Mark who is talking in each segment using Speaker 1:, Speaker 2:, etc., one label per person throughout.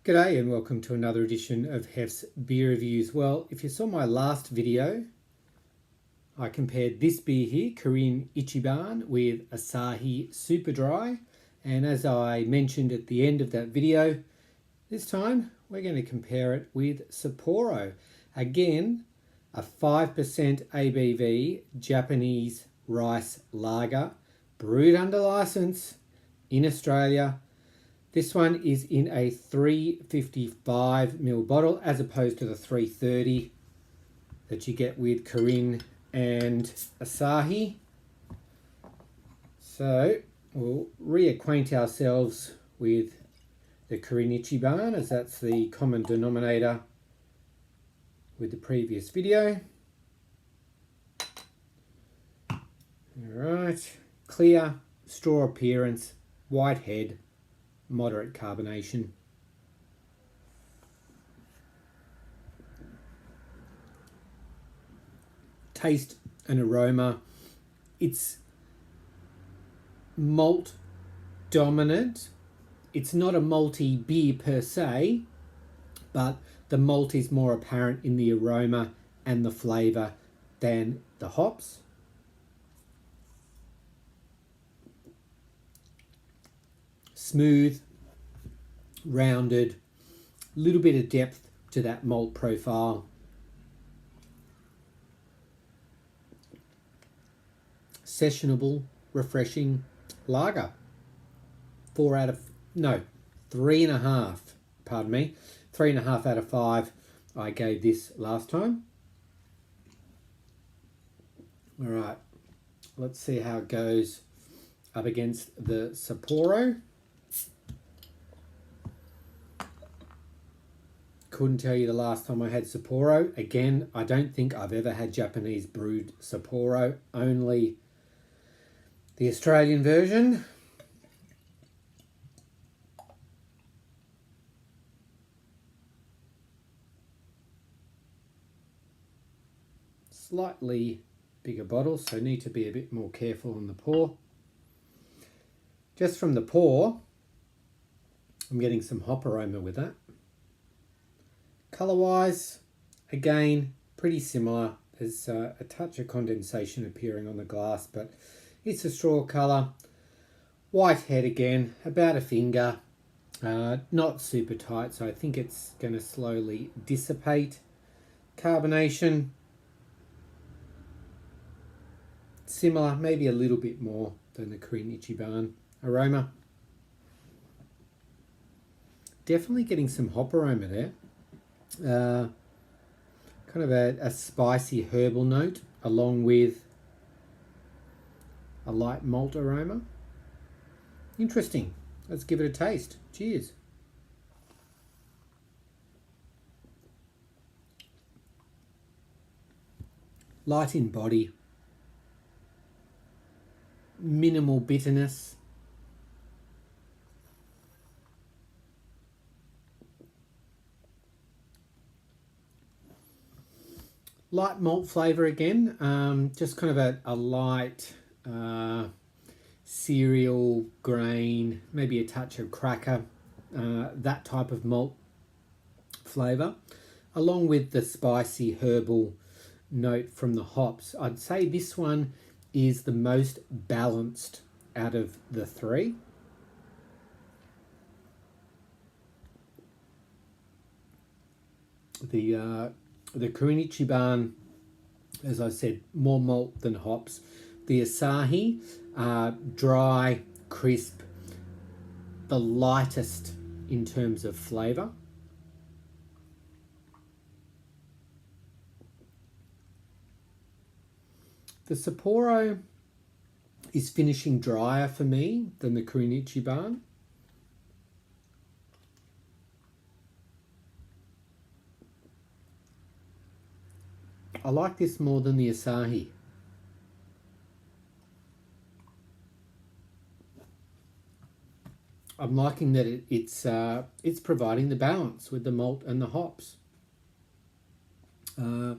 Speaker 1: G'day and welcome to another edition of Hef's Beer Reviews. Well, if you saw my last video, I compared this beer here, Kirin Ichiban, with Asahi Super Dry. And as I mentioned at the end of that video, this time we're going to compare it with Sapporo. Again, a 5% ABV Japanese rice lager, brewed under license in Australia. This one is in a 355ml bottle as opposed to the 330 that you get with Kirin and Asahi. So we'll reacquaint ourselves with the Kirin Ichiban, as that's the common denominator with the previous video. Alright, clear, straw appearance, white head, moderate carbonation. Taste and aroma, it's malt dominant. It's not a malty beer per se, but the malt is more apparent in the aroma and the flavour than the hops. Smooth, rounded, little bit of depth to that malt profile. Sessionable, refreshing lager. 3.5. Pardon me, 3.5 out of 5. I gave this last time. All right, let's see how it goes up against the Sapporo. Couldn't tell you the last time I had Sapporo. Again, I don't think I've ever had Japanese brewed Sapporo, only the Australian version. Slightly bigger bottle, so need to be a bit more careful on the pour. Just from the pour, I'm getting some hop aroma with that. Colour-wise, again, pretty similar. There's a touch of condensation appearing on the glass, but it's a straw colour. White head again, about a finger. Not super tight, so I think it's going to slowly dissipate. Carbonation, similar, maybe a little bit more than the Kirin Ichiban. Aroma, definitely getting some hop aroma there. Kind of a spicy herbal note along with a light malt aroma. Interesting. Let's give it a taste. Cheers. Light in body, minimal bitterness. Light malt flavour again, just kind of a light cereal, grain, maybe a touch of cracker, that type of malt flavour, along with the spicy herbal note from the hops. I'd say this one is the most balanced out of the three. The Kirin Ichiban, as I said, more malt than hops. The Asahi, dry, crisp, the lightest in terms of flavour. The Sapporo is finishing drier for me than the Kirin Ichiban. I like this more than the Asahi. I'm liking that it's providing the balance with the malt and the hops. A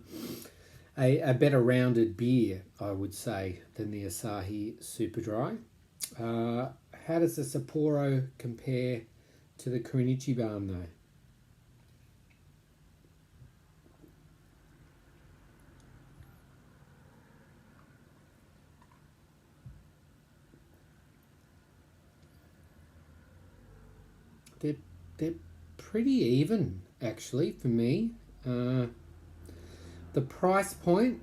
Speaker 1: better rounded beer, I would say, than the Asahi Super Dry. How does the Sapporo compare to the Kirin Ichiban though? they're pretty even actually for me. The price point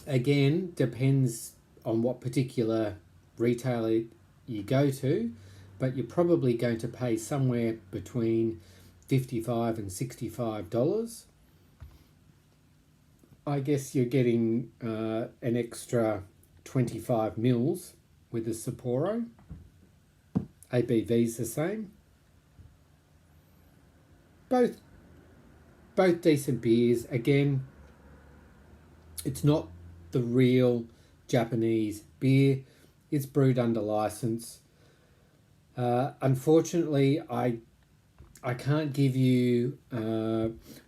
Speaker 1: again depends on what particular retailer you go to, but you're probably going to pay somewhere between $55 and $65. I guess you're getting an extra 25 mils with the Sapporo. ABV's the same. Both decent beers. Again, it's not the real Japanese beer. It's brewed under license. Unfortunately, I can't give you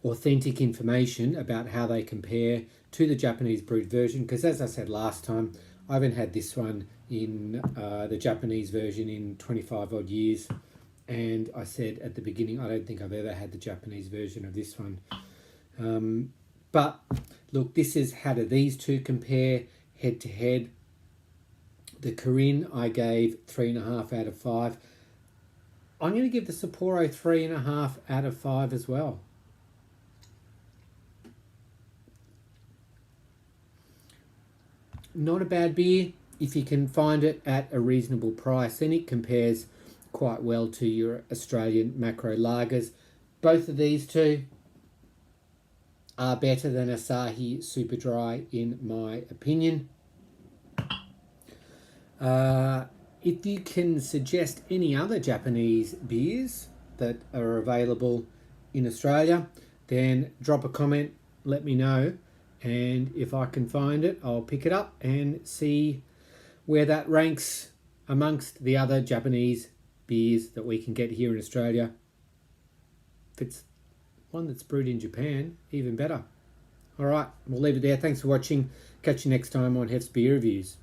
Speaker 1: authentic information about how they compare to the Japanese brewed version, because as I said last time, I haven't had this one in the Japanese version in 25 odd years. And I said at the beginning, I don't think I've ever had the Japanese version of this one. But look, this is how do these two compare head to head. The Kirin I gave 3.5 out of 5. I'm going to give the Sapporo 3.5 out of 5 as well. Not a bad beer if you can find it at a reasonable price, and it compares quite well to your Australian macro lagers. Both of these two are better than Asahi Super Dry in my opinion. If you can suggest any other Japanese beers that are available in Australia, then drop a comment, let me know, and if I can find it, I'll pick it up and see where that ranks amongst the other Japanese beers that we can get here in Australia. If it's one that's brewed in Japan, even better. All right, we'll leave it there. Thanks for watching. Catch you next time on Hef's Beer Reviews.